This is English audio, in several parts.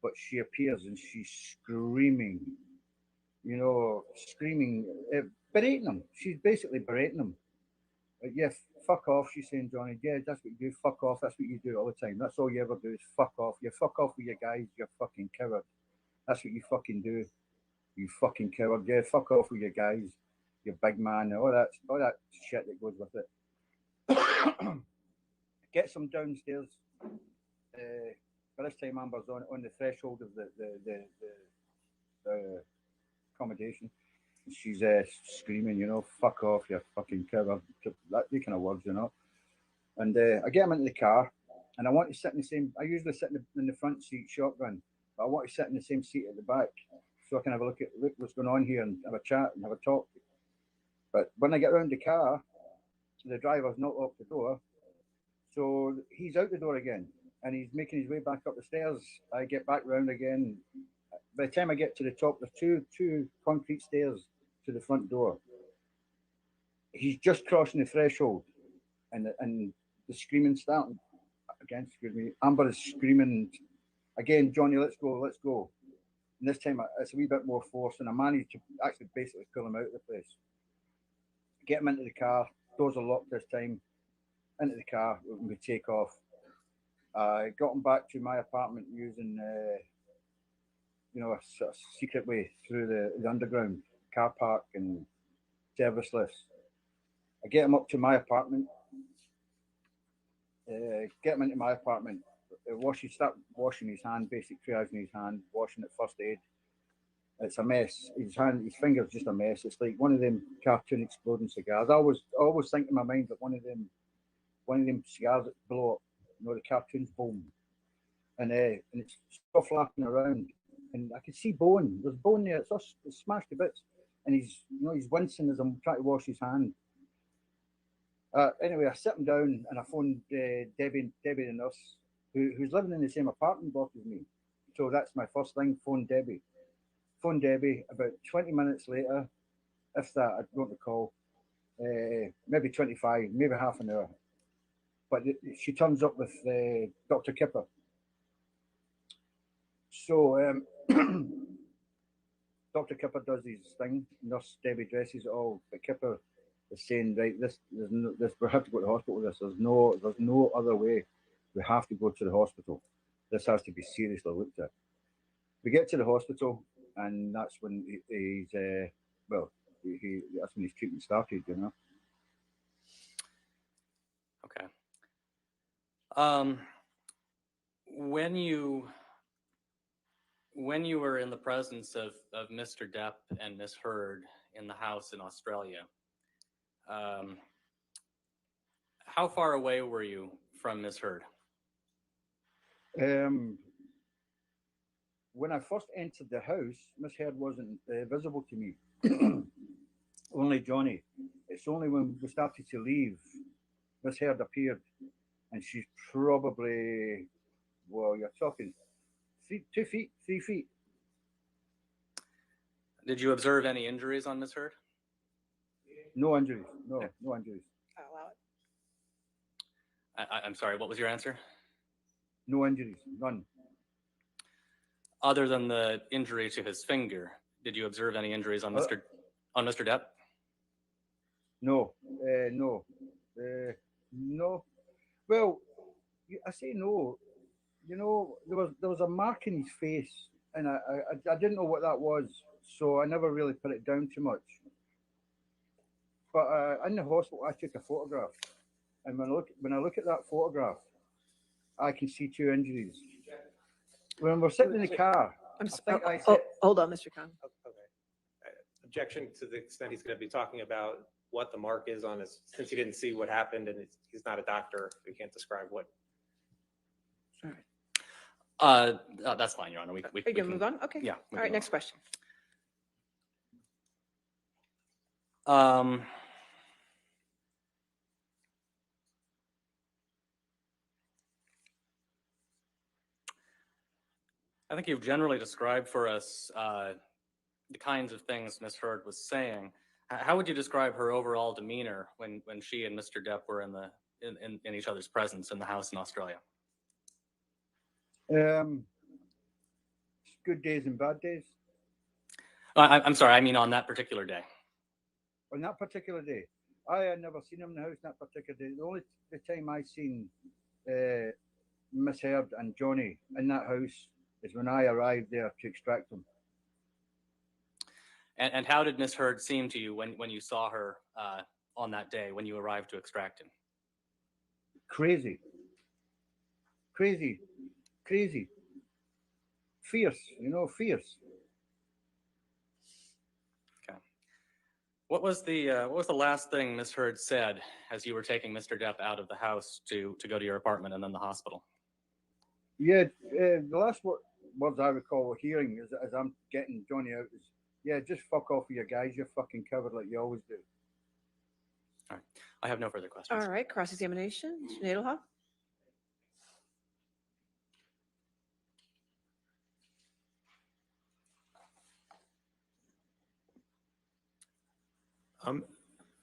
but she appears and she's screaming, screaming, berating him. She's basically berating him. Yeah, fuck off, she's saying, Johnny. Yeah, that's what you do. Fuck off. That's what you do all the time. That's all you ever do is fuck off. You fuck off with your guys. You're fucking coward. That's what you fucking do. You fucking coward. Yeah, fuck off with your guys. You big man. All that shit that goes with it. Gets him downstairs. By this time, Amber's on the threshold of the accommodation. She's screaming, fuck off, you fucking coward. That kind of words. And I get him into the car, and I want to sit in the same. I usually sit in the front seat, shotgun, but I want to sit in the same seat at the back, so I can have a look what's going on here and have a chat and have a talk. But when I get around the car, the driver's not locked the door, so he's out the door again, and he's making his way back up the stairs. I get back round again. By the time I get to the top, there's two concrete stairs to the front door. He's just crossing the threshold, and the screaming starting again. Excuse me. Amber is screaming again. Johnny, let's go, let's go. And this time it's a wee bit more force, and I managed to actually basically pull him out of the place. Get him into the car. Doors are locked this time. Into the car, we take off. I got him back to my apartment using, a sort of secret way through the underground car park and service lifts. I get him up to my apartment. Get him into my apartment. Start washing his hand, basic triaging his hand, washing it, first aid. It's a mess. His finger's just a mess. It's like one of them cartoon exploding cigars. I always think in my mind that one of them cigars that blow up. The cartoons boom, and it's still flapping around, and I can see bone. There's bone there. It's smashed to bits, and he's wincing as I'm trying to wash his hand. Anyway, I sit him down and I phoned Debbie the nurse, who's living in the same apartment block as me. So that's my first thing. Phone Debbie. About 20 minutes later, if that, I don't recall. Maybe 25, maybe half an hour. But she turns up with Dr. Kipper. So Dr. Kipper does his thing. Nurse Debbie dresses it all, but Kipper is saying, right, this we have to go to the hospital with this. There's no other way. We have to go to the hospital. This has to be seriously looked at. We get to the hospital, and that's when he's that's when his treatment started. Okay. When you were in the presence of Mr. Depp and Miss Heard in the house in Australia, how far away were you from Miss Heard? When I first entered the house, Miss Heard wasn't visible to me. Only Johnny. It's only when we started to leave, Miss Heard appeared, and she's probably, well, you're talking 3 feet. Did you observe any injuries on Miss Heard? No injuries. No injuries. I'll allow it. I'm sorry, what was your answer? No injuries, none. Other than the injury to his finger, did you observe any injuries on Mr. Depp? No, no. Well, I say no. There was a mark in his face, and I didn't know what that was, so I never really put it down too much. But in the hospital, I took a photograph, and when I look at that photograph, I can see 2 injuries. When we're sitting in the car, hold on, Mr. Khan. Okay. Objection to the extent he's going to be talking about what the mark is on his, since he didn't see what happened and he's not a doctor, we can't describe what. All right. That's fine, Your Honor. We Are you going to move on? Okay. Yeah. All right, next question. I think you've generally described for us the kinds of things Ms. Heard was saying. How would you describe her overall demeanor when she and Mr. Depp were in each other's presence in the house in Australia? good days and bad days. I'm sorry, I mean on that particular day. On that particular day, I had never seen him in the house that particular day. The time I seen Miss Heard and Johnny in that house is when I arrived there to extract them. And how did Miss Heard seem to you when you saw her on that day when you arrived to extract him? Crazy. Fierce, fierce. Okay. What was the last thing Miss Heard said as you were taking Mr. Depp out of the house to go to your apartment and then the hospital? Yeah, the last words I recall hearing as I'm getting Johnny out is, yeah, just fuck off with your guys, you're fucking covered like you always do. All right. I have no further questions. All right, cross-examination, Mr. Nadelhoff.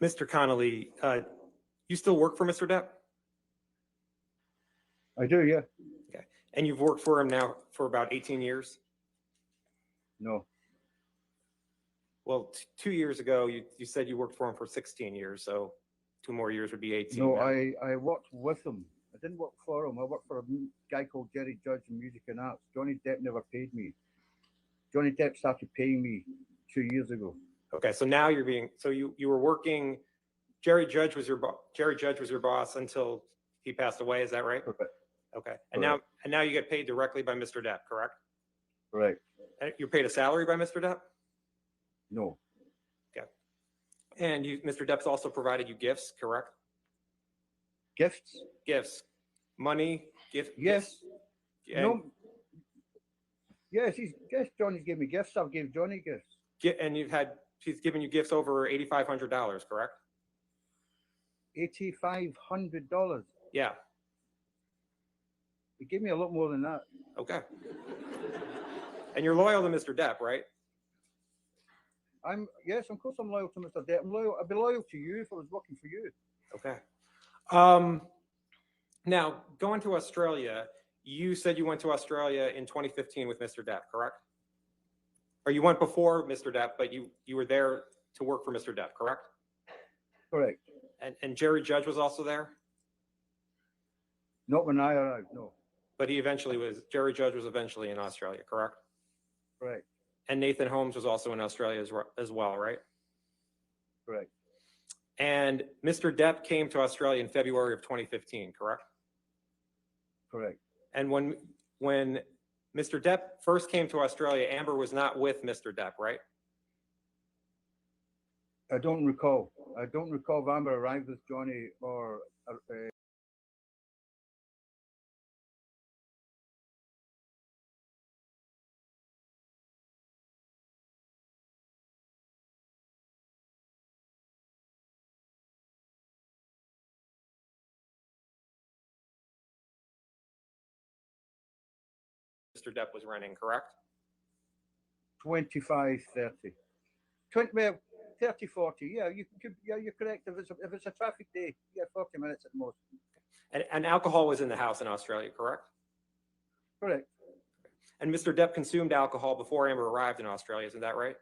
Mr. Connolly, you still work for Mr. Depp? I do, yeah. Okay. And you've worked for him now for about 18 years? No. Well, 2 years ago, you said you worked for him for 16 years, so 2 more years would be 18. No, now. I worked with him. I didn't work for him. I worked for a guy called Jerry Judge in Music and Arts. Johnny Depp never paid me. Johnny Depp started paying me 2 years ago. Okay, so now you were working. Jerry Judge was your boss until he passed away. Is that right? Correct. Okay, and now you get paid directly by Mr. Depp, correct? Right. And you're paid a salary by Mr. Depp? No. Okay. And Mr. Depp's also provided you gifts, correct? Gifts? Gifts, money, gift. Yes. Gifts. No. Yes, Johnny's gave me gifts. I've given Johnny gifts. And he's given you gifts over $8,500, correct? $8,500. Yeah. He gave me a lot more than that. Okay. And you're loyal to Mr. Depp, right? Yes, of course I'm loyal to Mr. Depp. I'd be loyal to you if I was working for you. Okay. Now, going to Australia, you said you went to Australia in 2015 with Mr. Depp, correct? Or you went before Mr. Depp, but you were there to work for Mr. Depp, correct? Correct. And Jerry Judge was also there? Not when I arrived, no. But Jerry Judge was eventually in Australia, correct? Correct. And Nathan Holmes was also in Australia as well, right? Correct. And Mr. Depp came to Australia in February of 2015, correct? Correct. And when Mr. Depp first came to Australia, Amber was not with Mr. Depp, right? I don't recall. I don't recall if Amber arrived with Johnny or Mr. Depp was running, correct? 25, 30. 30, 40. Yeah, you're correct. If it's a traffic day, yeah, 40 minutes at most. And alcohol was in the house in Australia, correct? Correct. And Mr. Depp consumed alcohol before Amber arrived in Australia, isn't that right?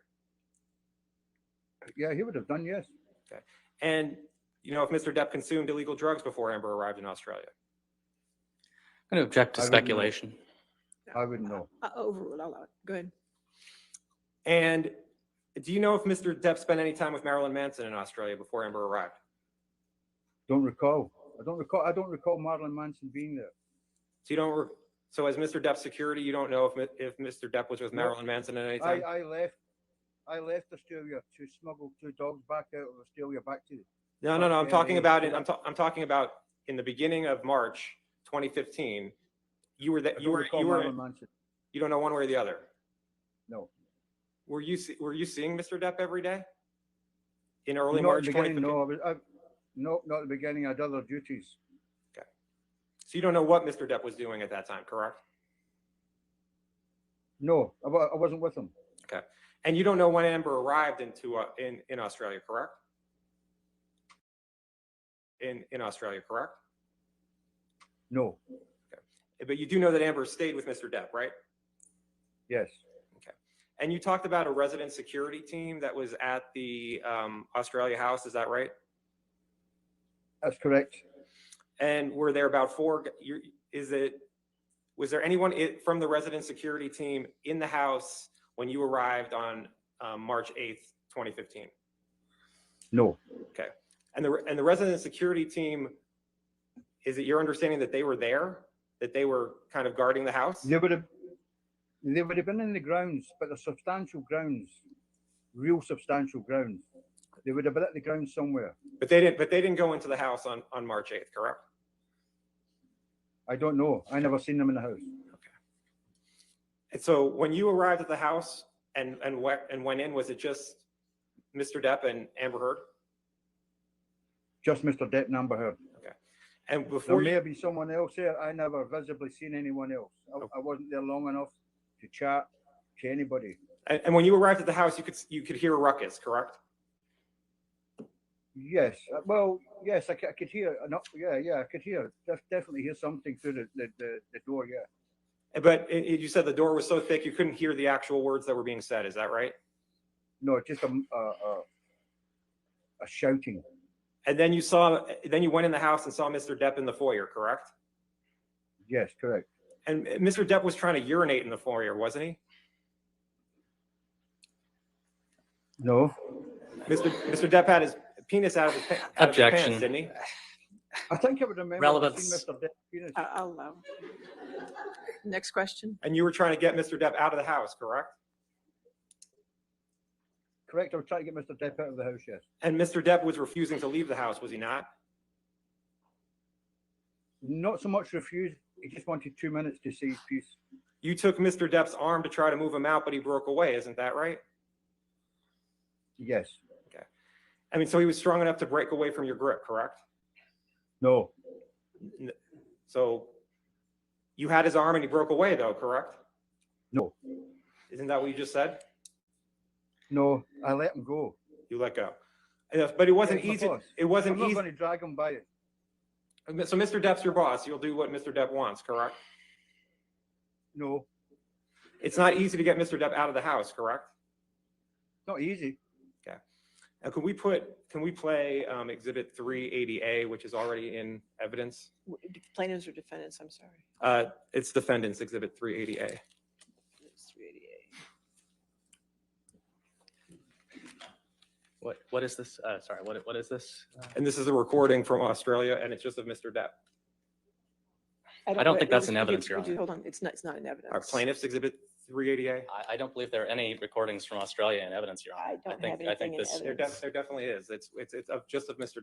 Yeah, he would have done, yes. Okay. And if Mr. Depp consumed illegal drugs before Amber arrived in Australia? I'm going to object to speculation. I wouldn't know. Overruled. I'll allow it. Go ahead. And do you know if Mr. Depp spent any time with Marilyn Manson in Australia before Amber arrived? Don't recall. I don't recall Marilyn Manson being there. So so as Mr. Depp's security, you don't know if Mr. Depp was with Marilyn Manson at any time? I left Australia to smuggle 2 dogs back out of Australia back to. No. I'm talking about I'm talking about in the beginning of March 2015. You were that you were Manson. You don't know one way or the other. No. Were you seeing Mr. Depp every day in early Not March at the beginning, 2015? No, not at the beginning. I had other duties. Okay. So you don't know what Mr. Depp was doing at that time, correct? No, I wasn't with him. Okay. And you don't know when Amber arrived in Australia, correct? In Australia, correct? No. Okay. But you do know that Amber stayed with Mr. Depp, right? Yes. And you talked about a resident security team that was at the Australia house. Is that right? That's correct. And were there about was there anyone from the resident security team in the house when you arrived on March 8th, 2015? No. Okay. And the resident security team, is it your understanding that they were there, that they were kind of guarding the house? They would have been in the grounds, but the substantial grounds, real substantial grounds. They would have been at the grounds somewhere. But they didn't go into the house on March 8th, correct? I don't know. I never seen them in the house. Okay. And so when you arrived at the house and went in, was it just Mr. Depp and Amber Heard? Just Mr. Depp and Amber Heard. Okay. And There before may be someone else there. I never visibly seen anyone else. I wasn't there long enough to chat to anybody. and when you arrived at the house, you could hear a ruckus, correct? Yes. Well, yes, I could hear. I could hear. Definitely hear something through the door. Yeah. But you said the door was so thick you couldn't hear the actual words that were being said. Is that right? No, just a shouting. And then you went in the house and saw Mr. Depp in the foyer, correct? Yes, correct. And Mr. Depp was trying to urinate in the foyer, wasn't he? No. Mr. Depp had his penis out of his Objection. pants, didn't he? I think I would remember Relevance. seeing Mr. Depp penis. I'll allow. Next question. And you were trying to get Mr. Depp out of the house, correct? Correct. I was trying to get Mr. Depp out of the house. Yes. And Mr. Depp was refusing to leave the house, was he not? Not so much refused. He just wanted 2 minutes to see his piece. You took Mr. Depp's arm to try to move him out, but he broke away. Isn't that right? Yes. Okay. I mean, so he was strong enough to break away from your grip, correct? No. So you had his arm and he broke away, though, correct? No. Isn't that what you just said? No. I let him go. You let go. But it wasn't It's my easy. boss. It wasn't I'm not easy. going to drag him by it. So Mr. Depp's your boss. You'll do what Mr. Depp wants, correct? No. It's not easy to get Mr. Depp out of the house, correct? Not easy. Okay. Now, can we play Exhibit 380A, which is already in evidence? Plaintiffs or defendants? I'm sorry. It's defendants, Exhibit 380A. It's 388. What is this? Sorry, what is this? And this is a recording from Australia, and it's just of Mr. Depp. I don't think that's in evidence, Your Honor. Hold on, it's not in evidence. Our plaintiffs, Exhibit 380A. I don't believe there are any recordings from Australia in evidence, Your Honor. I don't think, have anything in this. evidence. There definitely is. It's just of Mr.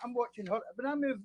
I'm watching her. When I moved